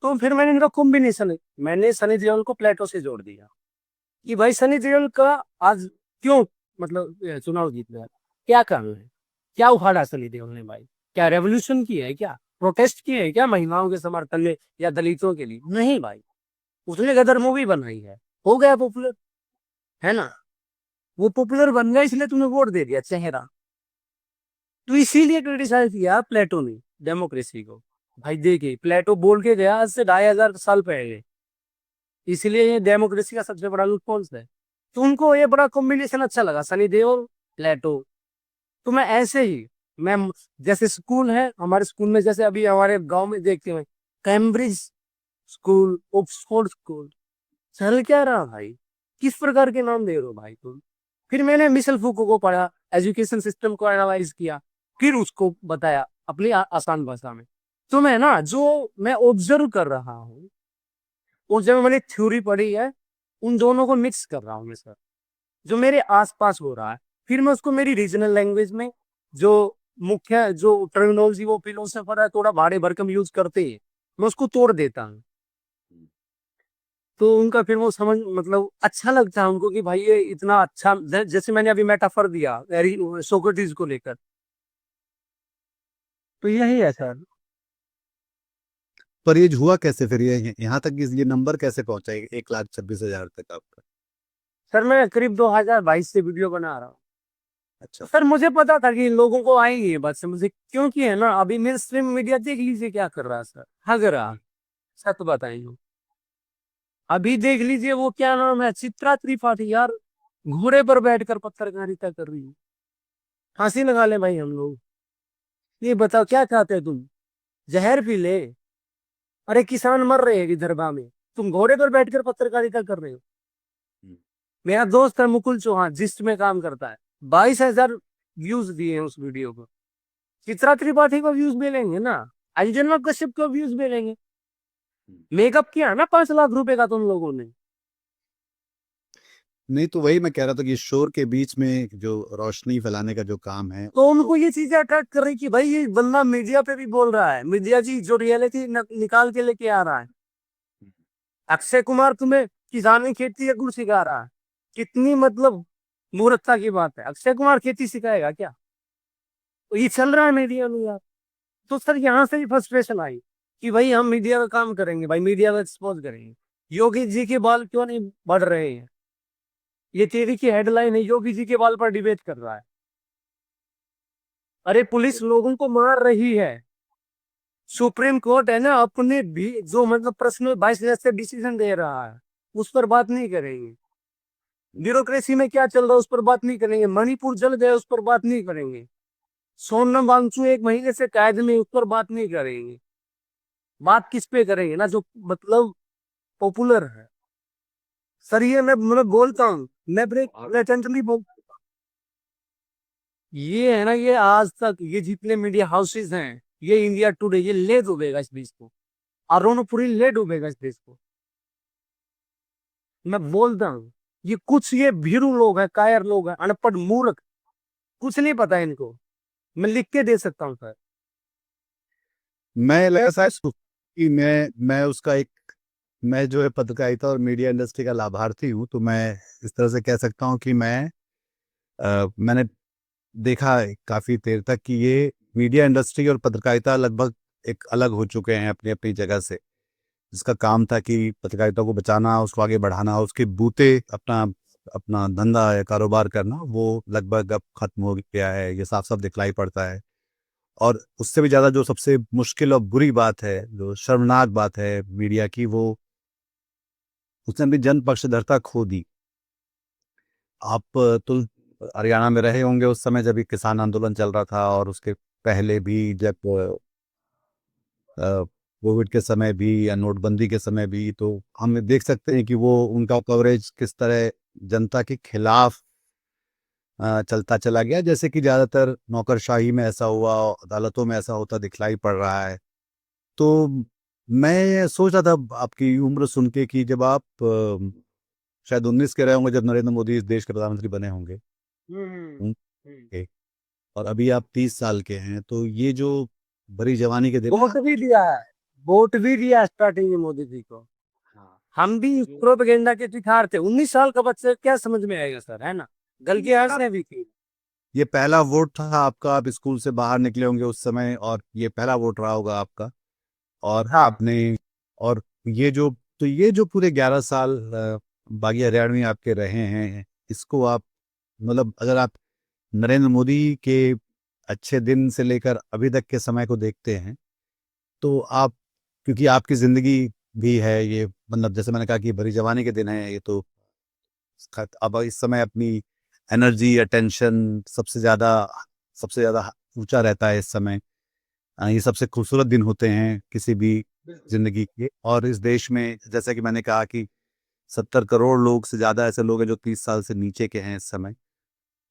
तो फिर मैंने इनका कॉम्बिनेशन, मैंने सनी देओल को प्लेटो से जोड़ दिया कि भाई सनी देओल का आज क्यों मतलब चुनाव जीत गया, क्या कारण है? क्या उखाड़ा सनी देओल ने भाई? क्या रेवोल्यूशन की है क्या? प्रोटेस्ट की है क्या महिलाओं के समर्थन में या दलितों के लिए? नहीं भाई, उसने गदर मूवी बनाई है, हो गया पॉपुलर, है ना? वो पॉपुलर बन गया इसलिए तुमने वोट दे दिया चेहरा। तो इसीलिए क्रिटिसाइज किया प्लेटो ने डेमोक्रेसी को। भाई देखिए, प्लेटो बोल के गया आज से 2,500 साल पहले, इसलिए ये डेमोक्रेसी का सबसे बड़ा लूपहोल है। तो उनको ये बड़ा कॉम्बिनेशन अच्छा लगा, सनी देओल, प्लेटो। तो मैं ऐसे ही, मैं जैसे स्कूल है हमारे स्कूल में, जैसे अभी हमारे गांव में देखते हैं कैम्ब्रिज स्कूल, ऑक्सफोर्ड स्कूल, चल क्या रहा भाई? किस प्रकार के नाम दे रहे हो भाई तुम? फिर मैंने मिशेल फूको को पढ़ा, एजुकेशन सिस्टम को एनालाइज किया, फिर उसको बताया अपनी आसान भाषा में। तो मैं ना, जो मैं ऑब्जर्व कर रहा हूँ और जब मैंने थ्योरी पढ़ी है, उन दोनों को मिक्स कर रहा हूँ मैं सर, जो मेरे आसपास हो रहा है। फिर मैं उसको मेरी रीजनल लैंग्वेज में, जो मुख्य जो टर्मिनोलॉजी वो फिलोसोफर है थोड़ा भारे भरकम यूज करते हैं, मैं उसको तोड़ देता हूँ। तो उनका फिर वो समझ मतलब अच्छा लगता है उनको कि भाई ये इतना अच्छा, जैसे मैंने अभी मेटाफर दिया सोक्रेटिस को लेकर। तो यही है सर। पर ये हुआ कैसे फिर, ये यहाँ तक ये नंबर कैसे पहुंचा 1,26,000 तक आपका? सर मैं करीब 2022 से वीडियो बना रहा हूँ। अच्छा। सर मुझे पता था कि लोगों को आएंगी ये बात समझ, क्योंकि है ना, अभी मेन स्ट्रीम मीडिया देख लीजिए क्या कर रहा है सर। अगर आप सच बताएंगे, अभी देख लीजिए वो क्या नाम है, चित्रा त्रिपाठी यार, घोड़े पर बैठकर पत्रकारिता कर रही है। फांसी लगा ले भाई हम लोग। ये बताओ क्या चाहते हो तुम? जहर पी ले। अरे किसान मर रहे हैं विदर्भा में, तुम घोड़े पर बैठकर पत्रकारिता कर रहे हो। हम्म। मेरा दोस्त है मुकुल चौहान, जिस्ट में काम करता है, 22,000 व्यूज दिए हैं उस वीडियो को। चित्रा त्रिपाठी को व्यूज मिलेंगे ना, अंजना कश्यप को व्यूज मिलेंगे। मेकअप किया ना 5 लाख रुपए का तुम लोगों ने। नहीं तो वही मैं कह रहा था कि शोर के बीच में जो रोशनी फैलाने का जो काम है, तो उनको ये चीजें अट्रैक्ट कर रही कि भाई ये बंदा मीडिया पे भी बोल रहा है, मीडिया जी जो रियलिटी निकाल के लेके आ रहा है। अक्षय कुमार तुम्हें किसानी खेती का गुण सिखा रहा है, कितनी मतलब मूर्खता की बात है। अक्षय कुमार खेती सिखाएगा क्या? तो ये चल रहा है मीडिया में यार। तो सर यहाँ से भी फ्रस्ट्रेशन आई कि भाई हम मीडिया का काम करेंगे, भाई मीडिया को एक्सपोज करेंगे। योगी जी के बाल क्यों नहीं बढ़ रहे हैं? ये तेरी की हेडलाइन है, योगी जी के बाल पर डिबेट कर रहा है। अरे पुलिस लोगों को मार रही है, सुप्रीम कोर्ट है ना अपने भी जो मतलब प्रश्न 22 से डिसीजन दे रहा है, उस पर बात नहीं करेंगे। ब्यूरोक्रेसी में क्या चल रहा है उस पर बात नहीं करेंगे। मणिपुर जल गए उस पर बात नहीं करेंगे। सोनम वांगचू 1 महीने से कैद में, उस पर बात नहीं करेंगे। बात किस पे करेंगे ना जो मतलब पॉपुलर है। सर ये मैं बोलता हूँ, मैं ब्रेक बोल, ये है ना, ये आज तक ये जितने मीडिया हाउसेज हैं, ये इंडिया टुडे, ये ले डूबेगा इस देश को। अरुणपुरी ले डूबेगा इस देश को। मैं बोलता हूँ, ये कुछ ये भीरू लोग हैं, कायर लोग हैं, अनपढ़ मूर्ख, कुछ नहीं पता है इनको। मैं लिख के दे सकता हूँ सर। मैं लगा शायद कि मैं उसका एक, मैं जो है पत्रकारिता और मीडिया इंडस्ट्री का लाभार्थी हूँ, तो मैं इस तरह से कह सकता हूँ कि मैंने देखा है काफी देर तक कि ये मीडिया इंडस्ट्री और पत्रकारिता लगभग एक अलग हो चुके हैं अपनी अपनी जगह से। जिसका काम था कि पत्रकारिता को बचाना, उसको आगे बढ़ाना, उसके बूते अपना अपना धंधा या कारोबार करना, वो लगभग अब खत्म हो गया है, ये साफ साफ दिखलाई पड़ता है। और उससे भी ज्यादा जो सबसे मुश्किल और बुरी बात है, जो शर्मनाक बात है मीडिया की, वो उसने अपनी जन पक्षधरता खो दी। आप तो हरियाणा में रहे होंगे उस समय जब ये किसान आंदोलन चल रहा था, और उसके पहले भी जब कोविड के समय भी या नोटबंदी के समय भी, तो हम देख सकते हैं कि वो उनका कवरेज किस तरह जनता के खिलाफ चलता चला गया। जैसे कि ज्यादातर नौकरशाही में ऐसा हुआ, अदालतों में ऐसा होता दिखलाई पड़ रहा है। तो मैं सोच रहा था आपकी उम्र सुन के कि जब आप शायद 19 के रहे होंगे जब नरेंद्र मोदी इस देश के प्रधानमंत्री बने होंगे। हम्म। ओके। और अभी आप 30 साल के हैं, तो ये जो भरी जवानी के दिन, वोट भी दिया है, वोट भी दिया स्टार्टिंग में मोदी जी को। हम भी प्रोपेगेंडा के शिकार थे। 19 साल का बच्चा क्या समझ में आएगा सर, है ना? गलती हंसने भी की। ये पहला वोट था आपका, आप स्कूल से बाहर निकले होंगे उस समय, और ये पहला वोट रहा होगा आपका। और हाँ। आपने, और ये जो पूरे 11 साल बागी हरियाणवी आपके रहे हैं, इसको आप, मतलब अगर आप नरेंद्र मोदी के अच्छे दिन से लेकर अभी तक के समय को देखते हैं, तो आप, क्योंकि आपकी जिंदगी भी है ये, मतलब जैसे मैंने कहा कि भरी जवानी के दिन है ये, तो अब इस समय अपनी एनर्जी, अटेंशन सबसे ज्यादा ऊंचा रहता है इस समय। ये सबसे खूबसूरत दिन होते हैं किसी भी जिंदगी के। और इस देश में जैसा कि मैंने कहा कि 70 करोड़ लोग से ज्यादा ऐसे लोग हैं जो 30 साल से नीचे के हैं इस समय।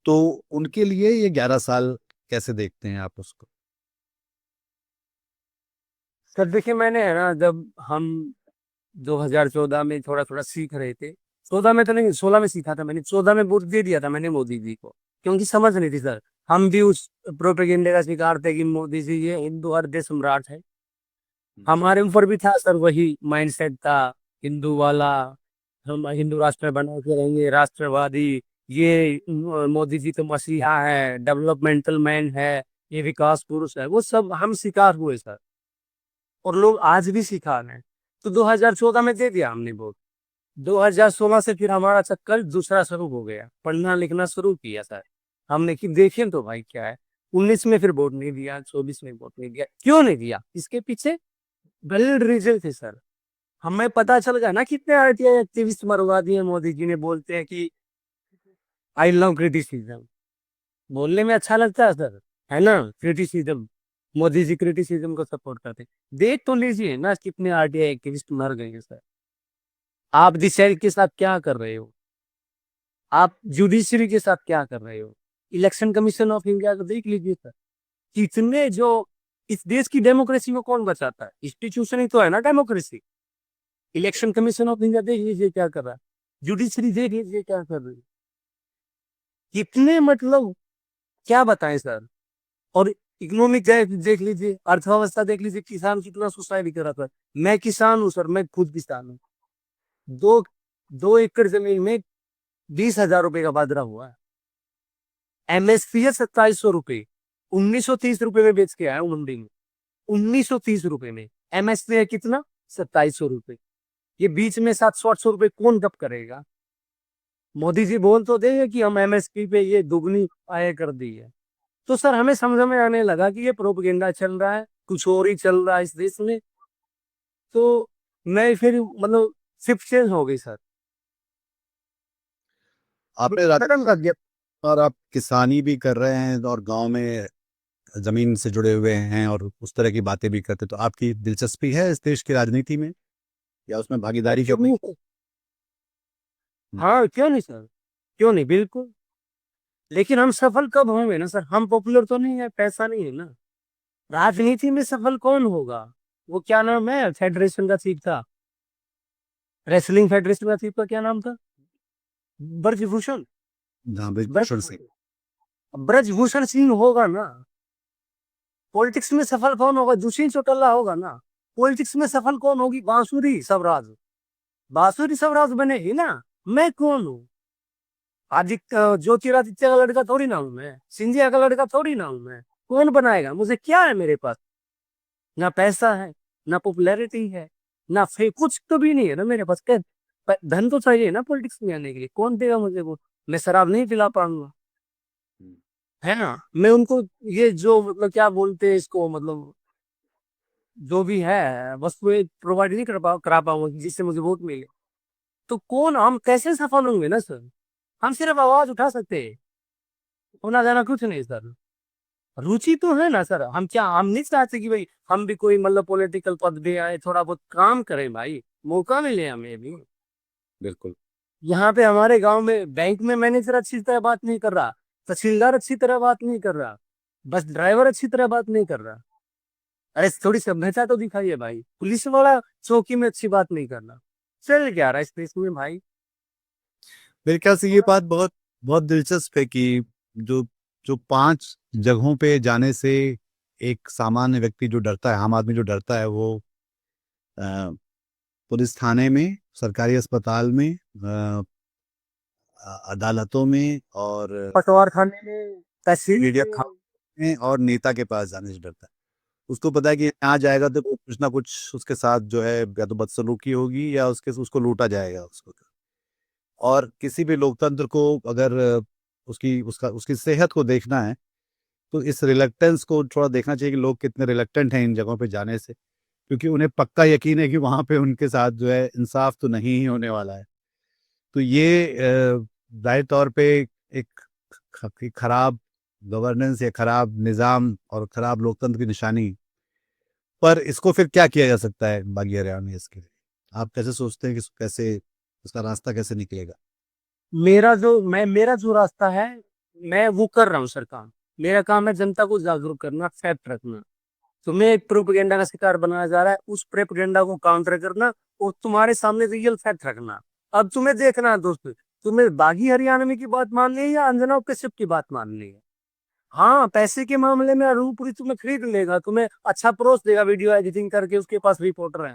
तो उनके लिए ये 11 साल कैसे देखते हैं आप उसको? सर देखिए, मैंने है ना, जब हम 2014 में थोड़ा थोड़ा सीख रहे थे, 14 में तो नहीं, 16 में सीखा था मैंने, 14 में वोट दे दिया था मैंने मोदी जी को, क्योंकि समझ नहीं थी सर। हम भी उस प्रोपेगेंडे का शिकार थे कि मोदी जी ये हिंदू हृदय सम्राट है। हमारे ऊपर भी था सर वही माइंडसेट था, हिंदू वाला। हम हिंदू राष्ट्र बना के रहेंगे, राष्ट्रवादी। ये मोदी जी तो मसीहा है, डेवलपमेंटल मैन है, ये विकास पुरुष है, वो सब हम शिकार हुए सर। और लोग आज भी शिकार हैं। तो 2014 में दे दिया हमने वोट। 2016 से फिर हमारा चक्कर दूसरा शुरू हो गया, पढ़ना लिखना शुरू किया सर हमने कि देखें तो भाई क्या है। 19 में फिर वोट नहीं दिया, 24 में वोट नहीं दिया। क्यों नहीं दिया? इसके पीछे वैलिड रीजन थे सर। हमें पता चल गया ना कितने आरटीआई एक्टिविस्ट मरवा दिए मोदी जी ने। बोलते हैं कि आई लव क्रिटिसिज्म, बोलने में अच्छा लगता है सर, है ना? क्रिटिसिज्म, मोदी जी क्रिटिसिज्म को सपोर्ट करते। देख तो लीजिए ना कितने आरटीआई एक्टिविस्ट मर गए हैं सर। आप डिसाइड के साथ क्या कर रहे हो, आप जुडिशरी के साथ क्या कर रहे हो, इलेक्शन कमीशन ऑफ इंडिया को देख लीजिए सर। कितने जो इस देश की डेमोक्रेसी को कौन बचाता है, इंस्टीट्यूशन ही तो है ना democracy. Election commission of India देख लीजिए क्या कर रहा है, जुडिशरी देख लीजिए क्या कर रही है। कितने मतलब क्या बताएं सर। और इकोनॉमिक देख लीजिए, अर्थव्यवस्था देख लीजिए, किसान कितना सुसाइड कर रहा था। मैं किसान हूँ सर, मैं खुद किसान हूँ। दो 2 एकड़ जमीन में 20,000 रुपए का बाजरा हुआ है। एमएसपी है 2700 रुपए, 1930 रुपए में बेच के आया हूँ मंडी में। 1930 रुपए में एमएसपी है कितना, 2700 रुपए। ये बीच में 700-800 रुपए कौन गप करेगा। मोदी जी बोल तो देंगे कि हम एमएसपी पे ये दुगनी आय कर दी है। तो सर हमें समझ में आने लगा कि ये प्रोपगेंडा चल रहा है, कुछ और ही चल रहा है इस देश में। तो मैं फिर मतलब शिफ्ट चेंज हो गई सर। आपने खत्म कर दिया। और आप किसानी भी कर रहे हैं और गांव में जमीन से जुड़े हुए हैं और उस तरह की बातें भी करते, तो आपकी दिलचस्पी है इस देश की राजनीति में या उसमें भागीदारी क्यों करने नहीं? हाँ क्यों नहीं सर, क्यों नहीं, बिल्कुल। लेकिन हम सफल कब होंगे ना सर, हम पॉपुलर तो नहीं है, पैसा नहीं है ना। राजनीति में सफल कौन होगा। वो क्या नाम है फेडरेशन का चीफ था, रेसलिंग फेडरेशन का चीफ का क्या नाम था, ब्रजभूषण। की? हाँ, ब्रिजभूषण सिंह। ब्रज ब्रजभूषण सिंह होगा ना। पॉलिटिक्स में सफल कौन होगा, दुष्यंत चौटाला होगा ना। पॉलिटिक्स में सफल कौन होगी, बांसुरी स्वराज। बांसुरी स्वराज बनेगी ना। मैं कौन हूँ, आदित्य ज्योतिरादित्य का लड़का थोड़ी ना हूं मैं, सिंधिया का लड़का थोड़ी ना हूं मैं। कौन बनाएगा मुझे, क्या है मेरे पास, ना पैसा है, ना पॉपुलैरिटी है, ना फे कुछ तो भी नहीं है ना मेरे पास। क्या धन तो चाहिए ना पॉलिटिक्स में आने के लिए, कौन देगा मुझे वो। मैं शराब नहीं पिला पाऊंगा, है ना। मैं उनको ये जो मतलब क्या बोलते हैं इसको, मतलब जो भी है वस्तुएं प्रोवाइड नहीं करा पाऊंगा जिससे मुझे वोट मिले। तो कौन, हम कैसे सफल होंगे ना सर। हम सिर्फ आवाज उठा सकते हैं, होना जाना कुछ नहीं सर। रुचि तो है ना सर, हम क्या, हम नहीं चाहते कि भाई हम भी कोई मतलब पॉलिटिकल पद पे आए, थोड़ा बहुत काम करें भाई, मौका मिले हमें भी। बिल्कुल। यहाँ पे हमारे गांव में बैंक में मैनेजर अच्छी तरह बात नहीं कर रहा, तहसीलदार अच्छी तरह बात नहीं कर रहा, बस ड्राइवर अच्छी तरह बात नहीं कर रहा। अरे थोड़ी सभ्यता तो दिखाइए भाई, पुलिस वाला चौकी में अच्छी बात नहीं करना। चल क्या रहा है इस देश में भाई। मेरे ख्याल से ये बात बहुत बहुत दिलचस्प है कि जो जो 5 जगहों पे जाने से एक सामान्य व्यक्ति जो डरता है, आम आदमी जो डरता है, वो अ, पुलिस थाने में, सरकारी अस्पताल में, अदालतों में और पटवार खाने में, तहसील मीडिया में। में और नेता के पास जाने से डरता है। उसको पता है कि यहाँ जाएगा तो कुछ ना कुछ उसके साथ जो है या तो बदसलूकी होगी या उसको लूटा जाएगा उसको। और किसी भी लोकतंत्र को अगर उसकी सेहत को देखना है तो इस रिलक्टेंस को थोड़ा देखना चाहिए कि लोग कितने रिलक्टेंट हैं इन जगहों पे जाने से, क्योंकि उन्हें पक्का यकीन है कि वहां पे उनके साथ जो है इंसाफ तो नहीं ही होने वाला है। तो ये जाहिर तौर पे एक खराब गवर्नेंस या खराब निजाम और खराब लोकतंत्र की निशानी। पर इसको फिर क्या किया जा सकता है बागी हरियाणा में इसके लिए? आप कैसे सोचते हैं कि कैसे इसका रास्ता कैसे निकलेगा? मेरा जो रास्ता है, मैं वो कर रहा हूँ सर काम। मेरा काम है जनता को जागरूक करना, फैक्ट रखना। तुम्हें एक प्रोपेगेंडा का शिकार बनाया जा रहा है, उस प्रोपेगेंडा को काउंटर करना और तुम्हारे सामने रियल फैक्ट रखना। अब तुम्हें देखना है दोस्त, तुम्हें बागी हरियाणा में की बात माननी है या अंजना कश्यप की बात माननी है। हाँ पैसे के मामले में अरूणपुरी तुम्हें खरीद लेगा, तुम्हें अच्छा परोस देगा वीडियो एडिटिंग करके, उसके पास रिपोर्टर है।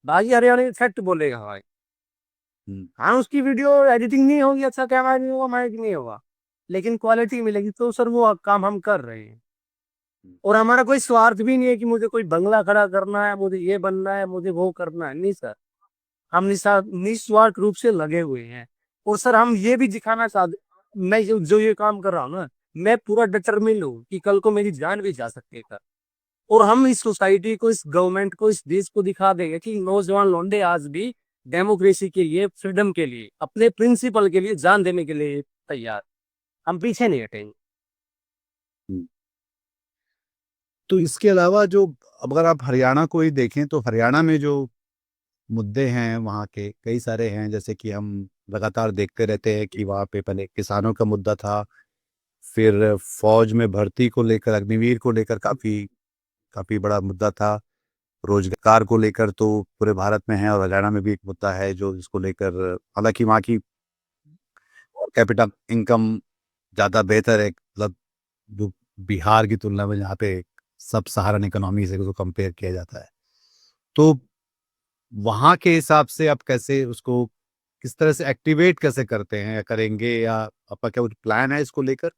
बागी हरियाणा में फैक्ट बोलेगा भाई। हम्म। हाँ उसकी वीडियो एडिटिंग नहीं होगी, अच्छा कैमरा नहीं होगा, माइक नहीं होगा, लेकिन क्वालिटी मिलेगी। तो सर वो काम हम कर रहे हैं। और हमारा कोई स्वार्थ भी नहीं है कि मुझे कोई बंगला खड़ा करना है, मुझे ये बनना है, मुझे वो करना है, नहीं सर। हम निस्वार्थ रूप से लगे हुए हैं। और सर हम ये भी दिखाना चाहते, मैं जो ये काम कर रहा हूँ ना, मैं पूरा डिटरमिन हूँ कि कल को मेरी जान भी जा सकती है सर। और हम इस सोसाइटी को, इस गवर्नमेंट को, इस देश को दिखा देंगे कि नौजवान लौंडे आज भी डेमोक्रेसी के लिए, फ्रीडम के लिए, अपने प्रिंसिपल के लिए जान देने के लिए तैयार। हम पीछे नहीं हटेंगे। हम्म। तो इसके अलावा जो, अगर आप हरियाणा को ही देखें तो हरियाणा में जो मुद्दे हैं वहाँ के, कई सारे हैं, जैसे कि हम लगातार देखते रहते हैं कि वहाँ पे पहले किसानों का मुद्दा था, फिर फौज में भर्ती को लेकर, अग्निवीर को लेकर काफ़ी काफ़ी बड़ा मुद्दा था। रोजगार को लेकर तो पूरे भारत में है, और हरियाणा में भी एक मुद्दा है जो इसको लेकर, हालांकि वहाँ की कैपिटल इनकम ज़्यादा बेहतर है, मतलब जो बिहार की तुलना में, जहाँ पे सब सहारन इकोनॉमी से उसको कंपेयर किया जाता है। तो वहाँ के हिसाब से आप कैसे उसको, किस तरह से एक्टिवेट कैसे करते हैं या करेंगे, या आपका क्या कुछ प्लान है इसको लेकर?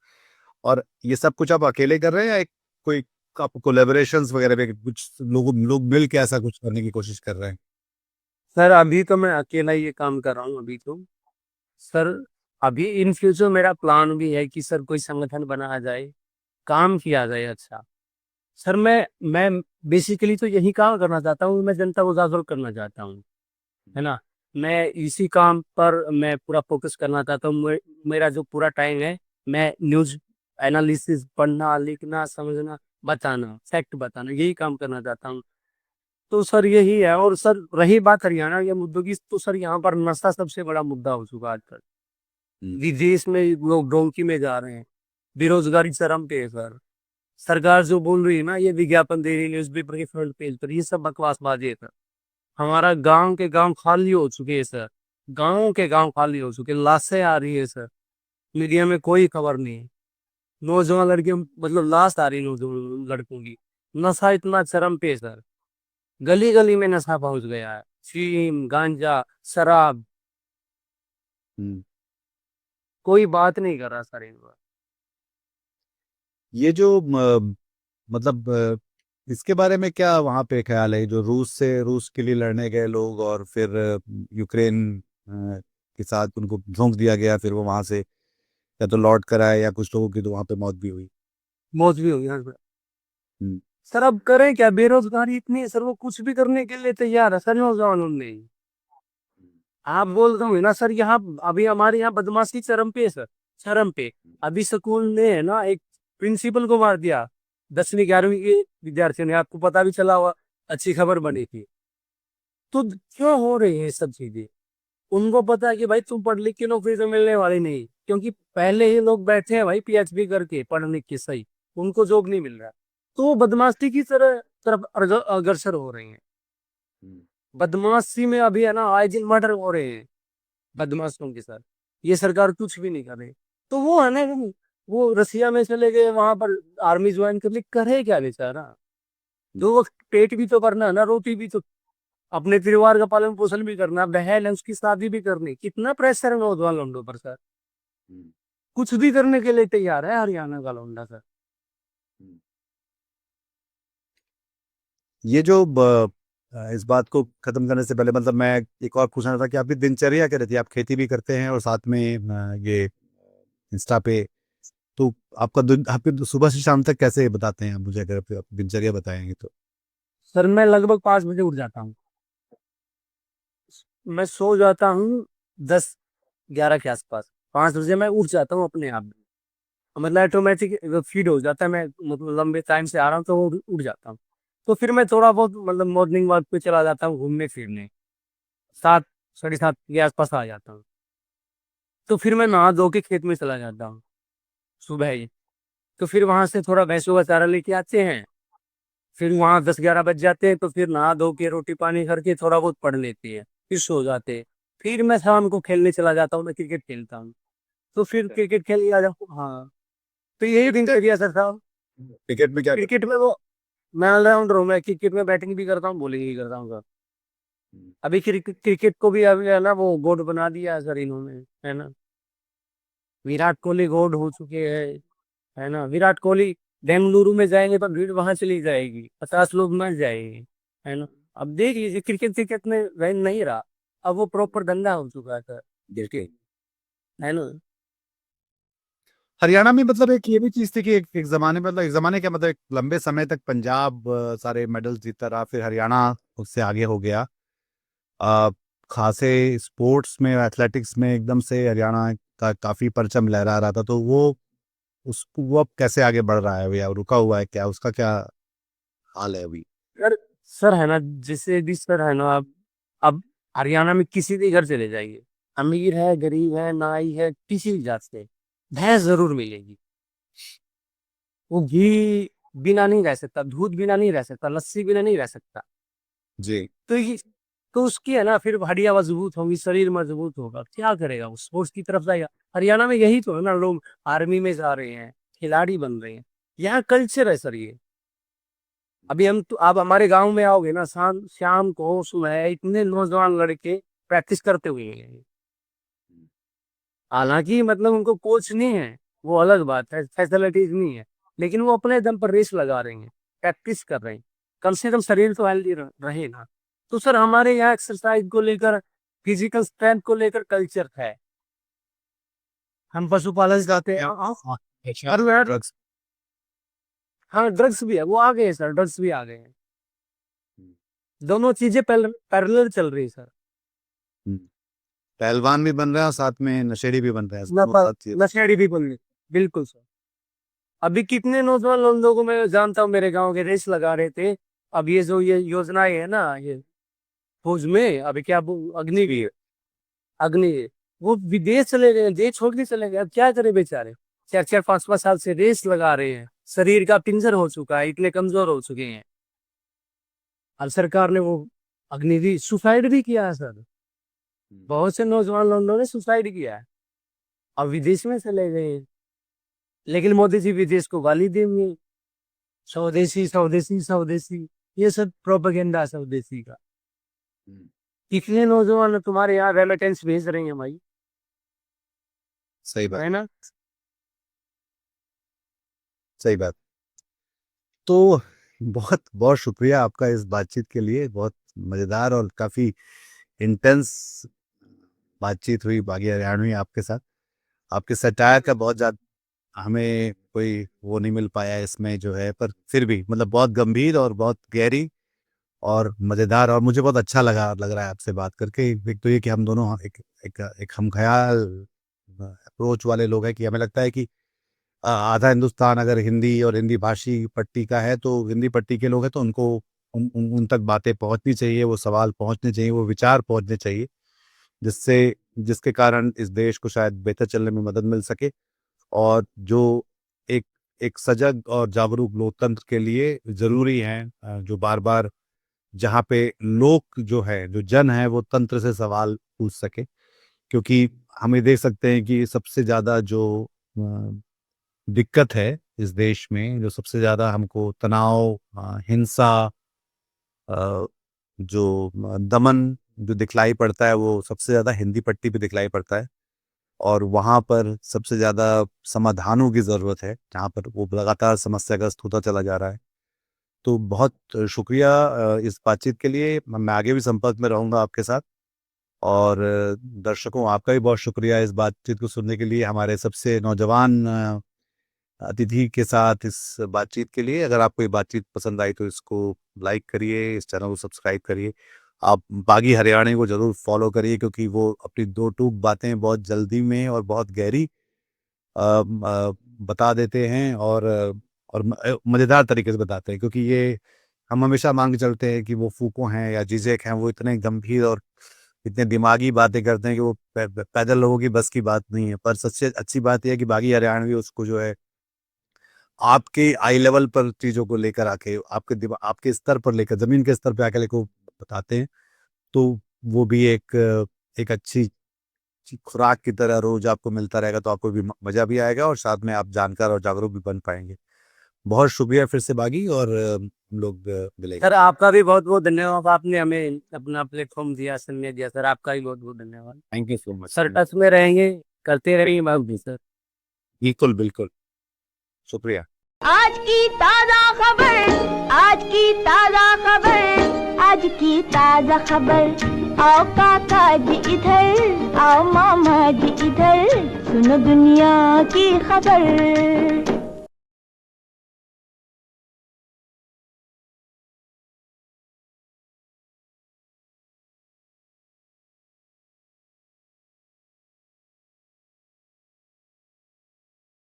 और ये सब कुछ आप अकेले कर रहे हैं, या एक कोई आप कोलैबोरेशंस वगैरह में कुछ लोग मिल के ऐसा कुछ करने की कोशिश कर रहे हैं? सर अभी तो मैं अकेला ये काम कर रहा हूँ अभी तो। सर अभी इन फ्यूचर मेरा प्लान भी है कि सर कोई संगठन बनाया जाए, काम किया जाए अच्छा। सर मैं बेसिकली तो यही काम करना चाहता हूँ, मैं जनता को जागरूक करना चाहता हूँ, है ना। मैं इसी काम पर मैं पूरा फोकस करना चाहता हूँ। मेरा जो पूरा टाइम है, मैं न्यूज एनालिसिस, पढ़ना लिखना समझना, बताना, फैक्ट बताना, यही काम करना चाहता हूँ। तो सर यही है। और सर रही बात हरियाणा के मुद्दों की, तो सर यहाँ पर नशा सबसे बड़ा मुद्दा हो चुका है आजकल। विदेश में लोग डोंकी में जा रहे हैं, बेरोजगारी चरम पे है सर। सरकार जो बोल रही है ना, ये विज्ञापन दे रही है न्यूज पेपर के फ्रंट पेज पर, ये सब बकवासबाजी है सर। हमारा गांव के गांव खाली हो चुके हैं सर, गांव के गांव खाली हो चुके, लाशें आ रही है सर, मीडिया में कोई खबर नहीं है। नौजवान लड़के, मतलब लाश आ रही है नौजवान लड़कों की। नशा इतना चरम पे है सर, गली गली में नशा पहुंच गया है, फीम गांजा शराब, हम्म। कोई बात नहीं कर रहा सर इन पर। ये जो मतलब इसके बारे में क्या वहाँ पे ख्याल है, जो रूस के लिए लड़ने गए लोग, और फिर यूक्रेन के साथ उनको झोंक दिया गया, फिर वो वहां से या तो लौट कर आए, या कुछ लोगों की तो वहां पे मौत भी हुई। मौत भी हो गई सर। हम्म। सर अब करें क्या, बेरोजगारी इतनी है सर, वो कुछ भी करने के लिए तैयार है सर नौजवान उनमें। आप बोल रहे हो ना सर, यहाँ अभी हमारे यहाँ बदमाशी चरम पे है सर, चरम पे। अभी स्कूल ने है ना एक प्रिंसिपल को मार दिया, 10वीं 11वीं के विद्यार्थियों ने, आपको पता भी चला हुआ, अच्छी खबर बनी थी। तो क्यों हो रही है ये सब चीजें? उनको पता है कि भाई तुम पढ़ लिख के नौकरी तो मिलने वाली नहीं, क्योंकि पहले ही लोग बैठे हैं भाई पीएचडी करके पढ़ लिख के, सही, उनको जॉब नहीं मिल रहा। तो वो बदमाशी की तरफ अग्रसर हो रही हैं। बदमाशी में अभी है ना आए दिन मर्डर हो रहे हैं बदमाशों के साथ, ये सरकार कुछ भी नहीं कर रही। तो वो है ना, वो रसिया में चले गए, वहां पर आर्मी ज्वाइन कर ली, करे क्या बेचारा? दो वक्त पेट भी तो भरना है ना, रोटी भी तो, अपने परिवार का पालन पोषण भी करना, बहन है उसकी शादी भी करनी, कितना प्रेशर है नौजवान लौंडों पर सर। कुछ भी करने के लिए तैयार है हरियाणा का लौंडा सर। ये जो इस बात को खत्म करने से पहले, मतलब मैं एक और पूछना था कि आपकी दिनचर्या क्या रहती है? आप खेती भी करते हैं और साथ में ये इंस्टा पे, तो आपका दिन, आपके सुबह से शाम तक कैसे बताते हैं आप मुझे, अगर आप दिनचर्या बताएंगे तो? सर मैं लगभग 5 बजे उठ जाता हूँ, मैं सो जाता हूँ 10 11 के आसपास, 5 बजे मैं उठ जाता हूँ अपने आप। मतलब ऑटोमेटिक फीड हो जाता है, मैं मतलब लंबे टाइम से आ रहा हूँ तो वो उठ जाता हूँ। तो फिर मैं थोड़ा बहुत मतलब मॉर्निंग वॉक पे चला जाता हूँ घूमने फिरने, 7 साढ़े 7 के आसपास आ जाता हूँ। तो फिर मैं नहा धो के खेत में चला जाता हूँ सुबह ही। तो फिर वहां से थोड़ा भैंसों का चारा लेके आते हैं, फिर वहां 10 11 बज जाते हैं, तो फिर नहा धो के रोटी पानी करके थोड़ा बहुत पढ़ लेती है, फिर सो जाते हैं। फिर मैं शाम को खेलने चला जाता हूँ, मैं क्रिकेट खेलता हूँ। तो फिर क्रिकेट खेल के आ जाता हूँ, हाँ। तो यही दिनचर्या सर साहब। क्रिकेट में क्या क्रिकेट में वो, मैं ऑलराउंडर हूँ, मैं क्रिकेट में बैटिंग भी करता हूँ बॉलिंग भी करता हूँ सर। अभी क्रिकेट को भी अभी है ना वो गोड बना दिया है सर इन्होंने, है ना। विराट कोहली गोड हो चुके हैं, है ना। विराट कोहली बेंगलुरु में जाएंगे तो भीड़ वहां चली जाएगी, 50 लोग मर जाएंगे, है ना। अब देख लीजिए क्रिकेट क्रिकेट में रह नहीं रहा, अब वो प्रॉपर धंधा हो चुका है सर, देखिए, है ना। हरियाणा में, मतलब एक ये भी चीज थी कि एक जमाने में, मतलब एक जमाने क्या, मतलब एक लंबे समय तक पंजाब सारे मेडल जीतता रहा, फिर हरियाणा उससे आगे हो गया। अ, खासे स्पोर्ट्स में, एथलेटिक्स में एकदम से हरियाणा का काफी परचम लहरा रहा था। तो वो अब कैसे आगे बढ़ रहा है, या रुका हुआ है क्या, उसका क्या हाल है अभी? सर सर है ना, जैसे भी सर है ना, अब हरियाणा में किसी भी घर चले जाइए, अमीर है, गरीब है, नाई है, किसी भी जात से, भैंस ज़रूर मिलेगी। वो घी बिना नहीं रह सकता, दूध बिना नहीं रह सकता, लस्सी बिना नहीं रह सकता। जी। तो ये तो उसकी है ना फिर हड्डियाँ मजबूत होंगी, शरीर मजबूत होगा, क्या करेगा वो स्पोर्ट्स की तरफ जाएगा। हरियाणा में यही तो है ना, लोग आर्मी में जा रहे हैं, खिलाड़ी बन रहे हैं, यहाँ कल्चर है सर ये। अभी हम तो आप हमारे गांव में आओगे ना, शाम शाम को सुबह इतने नौजवान लड़के प्रैक्टिस करते हुए हैं। हालांकि मतलब उनको कोच नहीं है, वो अलग बात है, फैसिलिटीज नहीं है, लेकिन वो अपने दम पर रेस लगा रहे हैं, प्रैक्टिस कर रहे हैं। कम से कम शरीर तो हेल्दी रहे ना। तो सर हमारे यहाँ एक्सरसाइज को लेकर, फिजिकल स्ट्रेंथ को लेकर कल्चर है। हम पशुपालन जाते हैं। ड्रग्स। हाँ ड्रग्स भी है, वो आ गए हैं सर, ड्रग्स भी आ गए हैं। दोनों चीजें पैरेलल चल रही है सर। पहलवान भी बन रहे हैं और साथ में नशेड़ी भी बन रहे हैं, दोनों साथ चीज़। नशेड़ी भी बन गई, बिल्कुल सर। अभी कितने नौजवान लोगों को मैं जानता हूँ, मेरे गांव के रेस लगा रहे थे। अब ये जो ये योजनाएं है ना, ये फौज में अभी क्या अग्निवीर, अग्नि, वो विदेश चले गए, देश छोड़ के चले गए। अब क्या करे बेचारे, 4-4, 5-5 साल से रेस लगा रहे हैं, शरीर का पिंजर हो चुका है, इतने कमजोर हो चुके हैं। अब सरकार ने वो अग्निवीर, सुसाइड भी किया है सर, बहुत से नौजवान लोगों ने सुसाइड किया है, अब विदेश में चले गए। लेकिन मोदी जी विदेश को गाली देंगे, स्वदेशी स्वदेशी स्वदेशी, ये सब प्रोपेगेंडा स्वदेशी का। कितने नौजवान तुम्हारे यहाँ रेमिटेंस भेज रहे हैं भाई, सही बात है ना। सही बात। तो बहुत बहुत शुक्रिया आपका इस बातचीत के लिए, बहुत मज़ेदार और काफ़ी इंटेंस बातचीत हुई बागी हरियाणवी आपके साथ। आपके सटायर का बहुत ज़्यादा हमें कोई वो नहीं मिल पाया इसमें जो है, पर फिर भी मतलब बहुत गंभीर और बहुत गहरी और मज़ेदार, और मुझे बहुत अच्छा लग रहा है आपसे बात करके। एक तो ये कि हम दोनों एक हम ख्याल अप्रोच वाले लोग हैं, कि हमें लगता है कि आधा हिंदुस्तान अगर हिंदी और हिंदी भाषी पट्टी का है, तो हिंदी पट्टी के लोग हैं, तो उनको उन तक बातें पहुंचनी चाहिए, वो सवाल पहुंचने चाहिए, वो विचार पहुंचने चाहिए, जिसके कारण इस देश को शायद बेहतर चलने में मदद मिल सके। और जो एक एक सजग और जागरूक लोकतंत्र के लिए ज़रूरी है, जो बार बार जहाँ पे लोग जो है, जो जन है, वो तंत्र से सवाल पूछ सके। क्योंकि हम ये देख सकते हैं कि सबसे ज़्यादा जो दिक्कत है इस देश में, जो सबसे ज़्यादा हमको तनाव, हिंसा, जो दमन जो दिखलाई पड़ता है, वो सबसे ज़्यादा हिंदी पट्टी पे दिखलाई पड़ता है। और वहाँ पर सबसे ज़्यादा समाधानों की ज़रूरत है, जहाँ पर वो लगातार समस्याग्रस्त होता चला जा रहा है। तो बहुत शुक्रिया इस बातचीत के लिए। मैं आगे भी संपर्क में रहूँगा आपके साथ। और दर्शकों, आपका भी बहुत शुक्रिया इस बातचीत को सुनने के लिए, हमारे सबसे नौजवान अतिथि के साथ इस बातचीत के लिए। अगर आपको ये बातचीत पसंद आई तो इसको लाइक करिए, इस चैनल को सब्सक्राइब करिए। आप बागी हरियाणी को ज़रूर फॉलो करिए, क्योंकि वो अपनी दो टूक बातें बहुत जल्दी में और बहुत गहरी बता देते हैं, और मज़ेदार तरीके से बताते हैं। क्योंकि ये हम हमेशा मांग चलते हैं कि वो फूको हैं या जीजेक हैं, वो इतने गंभीर और इतने दिमागी बातें करते हैं कि वो पैदल लोगों की बस की बात नहीं है। पर सबसे अच्छी बात यह है कि बागी हरियाणवी उसको जो है आपके आई लेवल पर चीज़ों को लेकर आके, आपके स्तर पर लेकर, ज़मीन के स्तर पे आके लेको बताते हैं। तो वो भी एक अच्छी खुराक की तरह रोज आपको मिलता रहेगा, तो आपको भी मज़ा भी आएगा और साथ में आप जानकार और जागरूक भी बन पाएंगे। बहुत शुक्रिया फिर से बागी, और हम लोग मिलेंगे। सर आपका भी बहुत बहुत धन्यवाद, आपने हमें अपना प्लेटफॉर्म दिया, सुनने दिया सर, आपका भी बहुत बहुत धन्यवाद। Thank you so much sir touch में रहेंगे, करते रहेंगे बात भी सर। बिल्कुल बिल्कुल, शुक्रिया। आज की ताजा खबर, आज की ताजा खबर, आज की ताजा खबर। आओ काका जी इधर, आओ मामा जी इधर, सुनो दुनिया की खबर।